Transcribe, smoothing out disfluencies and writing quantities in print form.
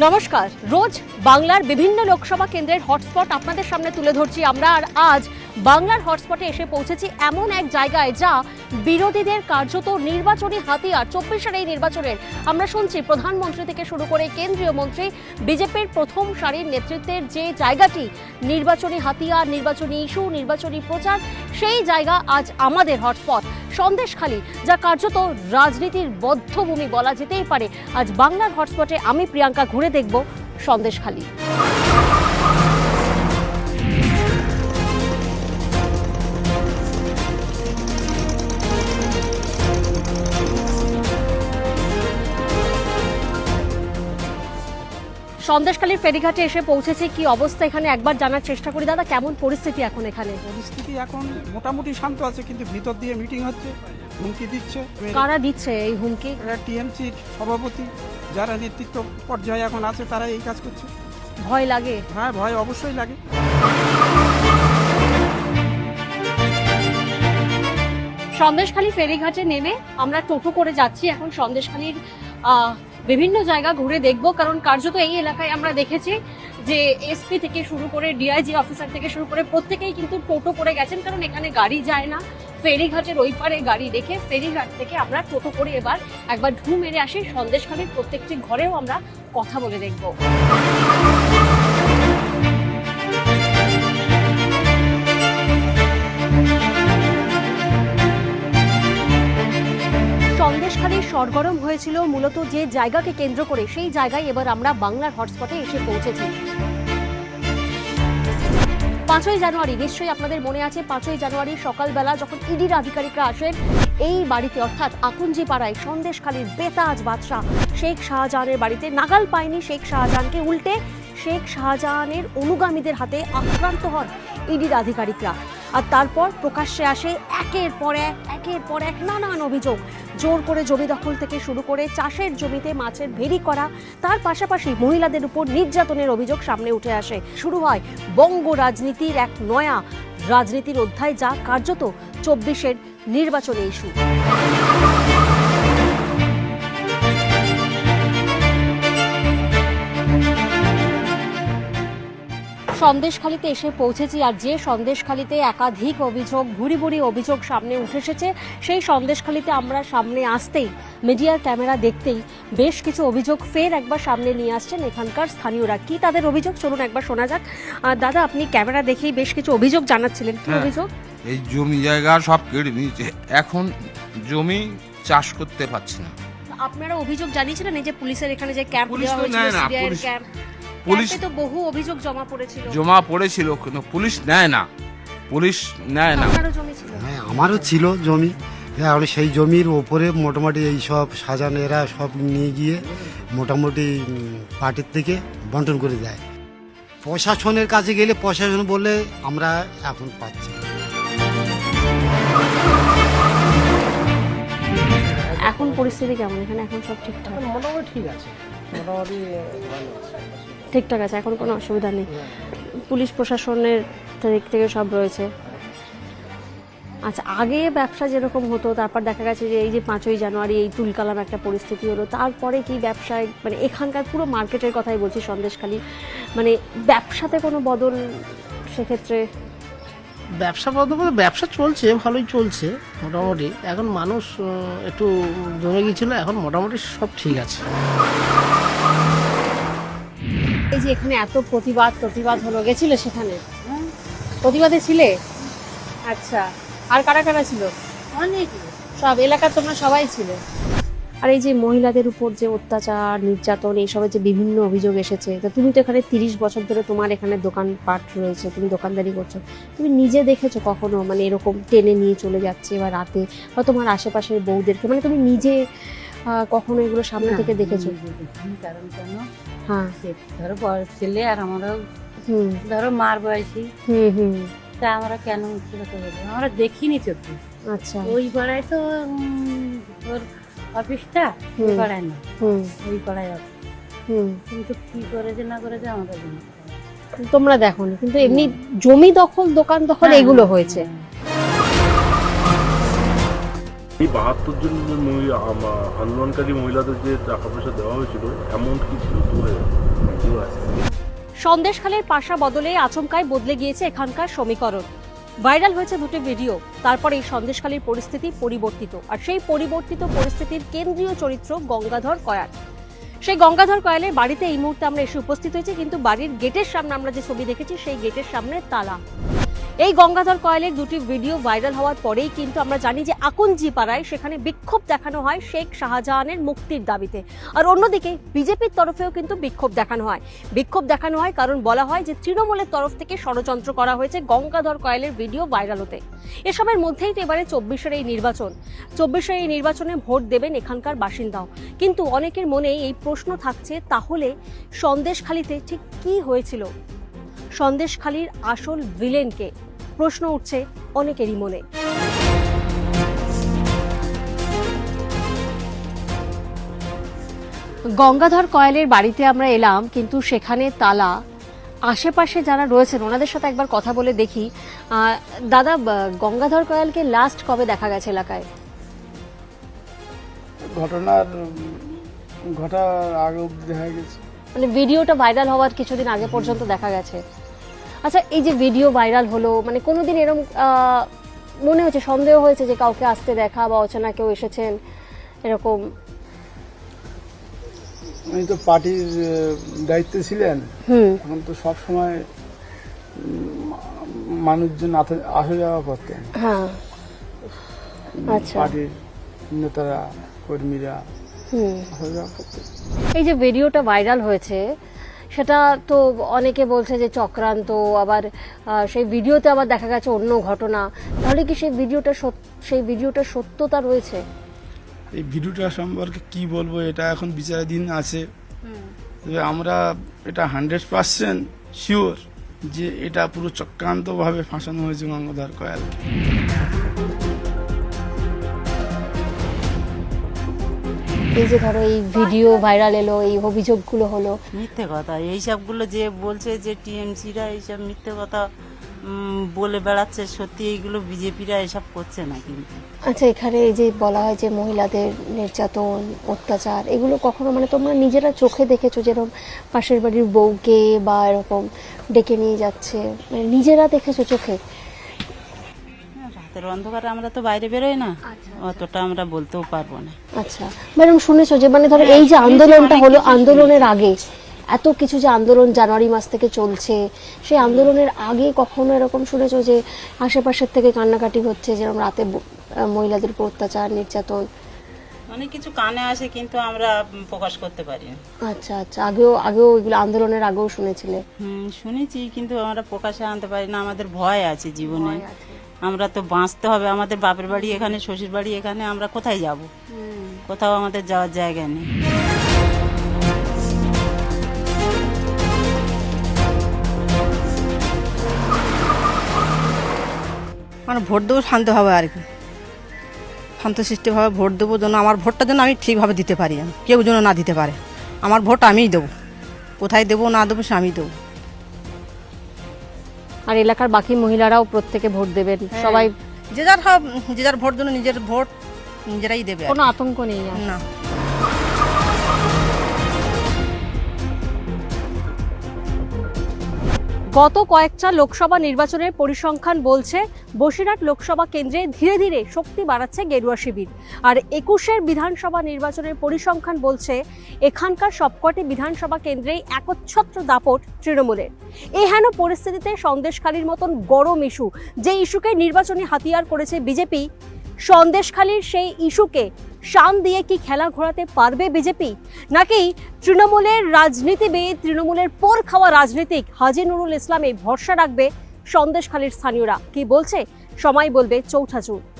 নমস্কার। রোজ বাংলার বিভিন্ন লোকসভা কেন্দ্রের হটস্পট আপনাদের সামনে তুলে ধরছি আমরা। আর আজ বাংলার হটস্পটে এসে পৌঁছেছি এমন এক জায়গায় যা বিরোধীদের কার্যত নির্বাচনী হাতিয়ার। 24-এর এই নির্বাচনের আমরা শুনছি প্রধানমন্ত্রী থেকে শুরু করে কেন্দ্রীয় মন্ত্রী, বিজেপির প্রথম সারির নেতৃত্বের যে জায়গাটি নির্বাচনী হাতিয়ার, নির্বাচনী ইস্যু, নির্বাচনী প্রচার, সেই জায়গা আজ আমাদের হটস্পট সন্দেশখালী, যা কার্যত রাজনীতির বদ্ধভূমি বলা যেতেই পারে। আজ বাংলার হটস্পটে আমি প্রিয়াঙ্কা ঘুরে দেখব সন্দেশখালী। সন্দেশখালীর ফেরিঘাটে এসে পৌঁছেছি। কি অবস্থা এখানে একবার জানার চেষ্টা করি। দাদা, কেমন পরিস্থিতি এখন এখানে? পরিস্থিতি এখন মোটামুটি শান্ত আছে, কিন্তু ভিতর দিয়ে মিটিং হচ্ছে, হুমকি দিচ্ছে। কারা দিচ্ছে এই হুমকি? টিএমসির সভাপতি, যারা নেতৃত্ব পর্যায়ে এখন আছে, তারা এই কাজ করছে। ভয় লাগে? হ্যাঁ, ভয় অবশ্যই লাগে। সন্দেশখালী ফেরিঘাটে নেমে আমরা টোটো করে যাচ্ছি এখন সন্দেশখালীর বিভিন্ন জায়গা ঘুরে দেখব, কারণ কার্যত এই এলাকায় আমরা দেখেছি যে এসপি থেকে শুরু করে ডিআইজি অফিসার থেকে শুরু করে প্রত্যেকেই কিন্তু টোটো করে গেছেন, কারণ এখানে গাড়ি যায় না। ফেরিঘাটের ওই পারে গাড়ি রেখে ফেরিঘাট থেকে আমরা টোটো করে এবার একবার ঢু মেরে আসি সন্দেশখালীর প্রত্যেকটি ঘরেও আমরা কথা বলে দেখব। সন্দেশখালী সরগরম হয়েছিল মূলত যে জায়গাকে কেন্দ্র করে, সেই জায়গায় এবার আমরা বাংলার হটস্পটে এসে পৌঁছেছি। 5ই জানুয়ারি, নিশ্চয়ই আপনাদের মনে আছে, 5ই জানুয়ারি সকালবেলা যখন ইডির আধিকারিকরা আসেন এই বাড়িতে, অর্থাৎ আকুঞ্জি পাড়ায় সন্দেশখালীর বেতাজ বাদশাহ শেখ শাহজাহানের বাড়িতে, নাগাল পায়নি শেখ শাহজাহানকে, উল্টে শেখ শাহজাহানের অনুগামীদের হাতে আক্রান্ত হন ইডির আধিকারিকরা। আর তারপর প্রকাশ্যে আসে একের পর এক নানান অভিযোগ। জোর করে জমি দখল থেকে শুরু করে চাষের জমিতে মাছের ভেড়ি করা, তার পাশাপাশি মহিলাদের উপর নির্যাতনের অভিযোগ সামনে উঠে আসে। শুরু হয় বঙ্গ রাজনীতির এক নয়া রাজনীতির অধ্যায়, যা কার্যত 24-এর নির্বাচনী ইস্যু। সন্দেশখালীতে এসে পৌঁছেছি, আর যে সন্দেশখালীতে একাধিক অভিযোগ, ভুরি অভিযোগ সামনে উঠে এসেছে, সেই সন্দেশখালীতে আমরা সামনে আসতেই, মিডিয়ার ক্যামেরা দেখতেই বেশ কিছু অভিযোগ ফের একবার সামনে নিয়ে আসছেন এখানকার স্থানীয়রা। কি তাদের অভিযোগ চলুন একবার শোনা যাক। দাদা, আপনি ক্যামেরা দেখেই বেশ কিছু অভিযোগ জানাচ্ছিলেন, কি অভিযোগ? এই জমি জায়গা সব কেড়ে নিয়েছে, এখন জমি চাষ করতে পারছে না। আপনারা অভিযোগ জানিয়েছিলেন এই যে পুলিশের এখানে যে ক্যাম্প দেওয়া হয়েছিল, সিআইএর ক্যাম্প, পুলিশ তো বহু অভিযোগ জমা পড়েছিল, কিন্তু পুলিশ নেয় না। আপনারও জমি ছিল? হ্যাঁ, আমারও ছিল জমি। হ্যাঁ, সেই জমির ওপরে মোটামুটি এই সব সাজানো এরা সব নিয়ে গিয়ে মোটামুটি পার্টির থেকে বন্টন করে দেয়। প্রশাসনের কাছে গেলে প্রশাসন বলে আমরা এখন পাচ্ছি। এখন পরিস্থিতি কেমন এখানে? এখন সব ঠিকঠাক? মোটামুটি ঠিক আছে, মোটামুটি ঠিকঠাক আছে, এখন কোনো অসুবিধা নেই। পুলিশ প্রশাসনের দিক থেকে সব রয়েছে। আচ্ছা, আগে ব্যবসা যেরকম হতো, তারপর দেখা গেছে যে এই যে 5ই জানুয়ারি এই তুলকালাম একটা পরিস্থিতি হলো, তারপরে কি ব্যবসায়, মানে এখানকার পুরো মার্কেটের কথাই বলছি, সন্দেশখালী, মানে ব্যবসাতে কোনো বদল সেক্ষেত্রে? ব্যবসা চলছে, ভালোই চলছে মোটামুটি। এখন মানুষ একটু জমে গিয়েছিল, এখন মোটামুটি সব ঠিক আছে। এই যে এখানে এত প্রতিবাদ হলো, গেছিলে সেখানে? প্রতিবাদে ছিলে? আচ্ছা, আর কারা কারা ছিল? অনেক, সব এলাকার তোমরা সবাই ছিলে? আর এই যে মহিলাদের উপর যে অত্যাচার, নির্যাতন, এইসবের যে বিভিন্ন অভিযোগ এসেছে, তো তুমি তো এখানে 30 বছর ধরে তোমার এখানে দোকানপাট রয়েছে, তুমি দোকানদারি করছো, তুমি নিজে দেখেছো কখনো মানে এরকম টেনে নিয়ে চলে যাচ্ছে বা রাতে, বা তোমার আশেপাশের বউদেরকে, মানে তুমি নিজে কখনো এগুলো সামনে থেকে দেখেছো? কারণ কেন, হ্যাঁ, ধরো বয়স ছেলে আর আমারও ধরো মার বয়সী, তা আমরা কেন মিথ্যে কথা বলবো? আমরা দেখিনি চোখে। আচ্ছা, ওই পাড়ায় তো ওর অফিসটা, ওই পাড়ায় না, ওই পাড়ায় অফিস, কিন্তু কি করেছে না করেছে আমরা জানি, তোমরা দেখোনি, কিন্তু এমনি জমি দখল, দোকান দখল এগুলো হয়েছে। এই 72 জন আন্দোলনকারী মহিলাদের যে টাকা পয়সা দেওয়া হয়েছিল, অ্যামাউন্ট কি ছিল? 2000 ভিডিও আছে। সন্দেশখালীর পাশা বদলে আচমকাই বদলে গিয়েছে এখানকার সমীকরণ। ভাইরাল হয়েছে দুটি ভিডিও, তারপরে এই সন্দেশখালীর পরিস্থিতি পরিবর্তিত। আর সেই পরিবর্তিত পরিস্থিতির কেন্দ্রীয় চরিত্র গঙ্গাধর কয়াল। সেই গঙ্গাধর কয়ালের বাড়িতে এই মুহূর্তে আমরা এসে উপস্থিত হয়েছি, কিন্তু বাড়ির গেটের সামনে আমরা যে ছবি দেখেছি সেই গেটের সামনে তালা। এই গঙ্গাধর কয়ালের দুটি ভিডিও ভাইরাল হওয়ার পরেই কিন্তু আমরা জানি যে আকুঞ্জি পাড়ায় সেখানে বিক্ষোভ দেখানো হয় শেখ শাহজাহানের মুক্তির দাবিতে। আর অন্যদিকে বিজেপির তরফেও কিন্তু বিক্ষোভ দেখানো হয় কারণ বলা হয় যে তৃণমূলের তরফ থেকে ষড়যন্ত্র করা হয়েছে গঙ্গাধর কয়ালের ভিডিও ভাইরাল হতে। এসবের মধ্যেই তো এবারে 24-এর এই নির্বাচনে ভোট দেবেন এখানকার বাসিন্দাও। কিন্তু অনেকের মনে এই প্রশ্ন থাকছে, তাহলে সন্দেশখালীতে ঠিক কি হয়েছিল? সন্দেশখালীর আসল ভিলেনকে? প্রশ্ন উঠছে অনেকেরই মনে। গঙ্গাধর কয়ালের বাড়িতে আমরা এলাম, কিন্তু সেখানে তালা। আশেপাশে যারা রয়েছেন ওনাদের সাথে একবার কথা বলে দেখি। দাদা, গঙ্গাধর কয়ালকে লাস্ট কবে দেখা গেছে এলাকায়? ঘটার আগে অবধি দেখা গেছে, মানে ভিডিওটা ভাইরাল হওয়ার কিছুদিন আগে পর্যন্ত দেখা গেছে। আচ্ছা, এই যে ভিডিও ভাইরাল হলো, মানে কোনোদিন এরকম মনে হচ্ছে, সন্দেহ হয়েছে যে কাউকে আসতে দেখা বা অচেনা কেউ এসেছেন এরকম? উনি তো পার্টির দায়িত্বে ছিলেন, এখন তো সব সময় মানুষজন আসা যাওয়া করতেন। হ্যাঁ, আচ্ছা। পার্টির নেতারা, কর্মীরা আসা যাওয়া করতেন। এই যে ভিডিওটা ভাইরাল হয়েছে, সেটা তো অনেকে বলছে যে চক্রান্ত, আবার সেই ভিডিওতে আবার দেখা গেছে অন্য ঘটনা। তাহলে কি সেই ভিডিওটার সত্যতা রয়েছে? এই ভিডিওটা সম্পর্কে কি বলবো, এটা এখন বিচারাধীন আছে। তবে আমরা এটা 100% শিওর যে এটা পুরো চক্রান্তভাবে ফাঁসানো হয়েছে গঙ্গাধর কয়ালকে। এই যে ধরো এই ভিডিও ভাইরাল এলো, এই অভিযোগগুলো হলো, মিথ্যে কথা। এইসবগুলো যে বলছে যে টিএমসিরা এইসব মিথ্যে কথা বলে বেড়াচ্ছে, সত্যি এইগুলো বিজেপিরা এসব করছে না কিন্তু। আচ্ছা, এখানে এই যে বলা হয় যে মহিলাদের নির্যাতন, অত্যাচার, এগুলো কখনো মানে তোমরা নিজেরা চোখে দেখেছো? যেরকম পাশের বাড়ির বউকে বা এরকম ডেকে নিয়ে যাচ্ছে, মানে নিজেরা দেখেছো চোখে? রাতের অন্ধকারে আমরা তো বাইরে বেরোই না, অতটা আমরা বলতেও পারবো না। আচ্ছা, ম্যাডাম শুনেছো যে মানে ধরো এই যে আন্দোলনটা হলো, আন্দোলনের আগে এত কিছু যে আন্দোলন জানুয়ারি মাস থেকে চলছে, সেই আন্দোলনের আগে কখনো এরকম শুনেছো যে আশেপাশের থেকে কান্নাকাটি হচ্ছে, যেরকম রাতে মহিলাদের উপর অত্যাচার, নির্যাতন? অনেক কিছু কানে আসে কিন্তু আমরা প্রকাশ করতে পারি না। আচ্ছা আচ্ছা, আগেও এগুলো আন্দোলনের আগেও শুনেছিলে? শুনেছি, কিন্তু আমরা প্রকাশে আনতে পারি না, আমাদের ভয় আছে জীবনে। আমরা তো বাঁচতে হবে, আমাদের বাপের বাড়ি এখানে, শ্বশুর বাড়ি এখানে, আমরা কোথায় যাব? কোথাও আমাদের যাওয়ার জায়গা নেই। মানে ভোট দেবো শান্তভাবে, আর কি শান্তশিষ্টভাবে ভোট দেবো, যেন আমার ভোটটা যেন আমি ঠিকভাবে দিতে পারি, কেউ যেন না দিতে পারে। আমার ভোট আমিই দেবো, কোথায় দেবো না দেবো সে আমি দেবো। আর এলাকার বাকি মহিলারাও প্রত্যেকে ভোট দেবেন, সবাই যে যার ভোট জন্য নিজের ভোট নিজেরাই দেবে, কোনো আতঙ্ক নেই না। গত কয়েকটা লোকসভা নির্বাচনের পরিসংখ্যান বলছে বসিরহাট লোকসভা কেন্দ্রে ধীরে ধীরে শক্তি বাড়াচ্ছে গেরুয়া শিবির। আর 21-এর বিধানসভা নির্বাচনের পরিসংখ্যান বলছে এখানকার সবকটি বিধানসভা কেন্দ্রেই একচ্ছত্র দাপট তৃণমূলের। এই হেন পরিস্থিতিতে সন্দেশখালীর মতন গরম ইস্যু, যে ইস্যুকে নির্বাচনী হাতিয়ার করেছে বিজেপি, সন্দেশখালীর সেই ইস্যুকে শান দিয়ে কি খেলা ঘোরাতে পারবে বিজেপি? নাকি তৃণমূলের রাজনীতিবিদ, তৃণমূলের পোর খাওয়া রাজনীতিক হাজী নুরুল ইসলামে ভরসা রাখবে সন্দেশখালীর স্থানীয়রা? কি বলছে সময় বলবে। চৌঠা জুন।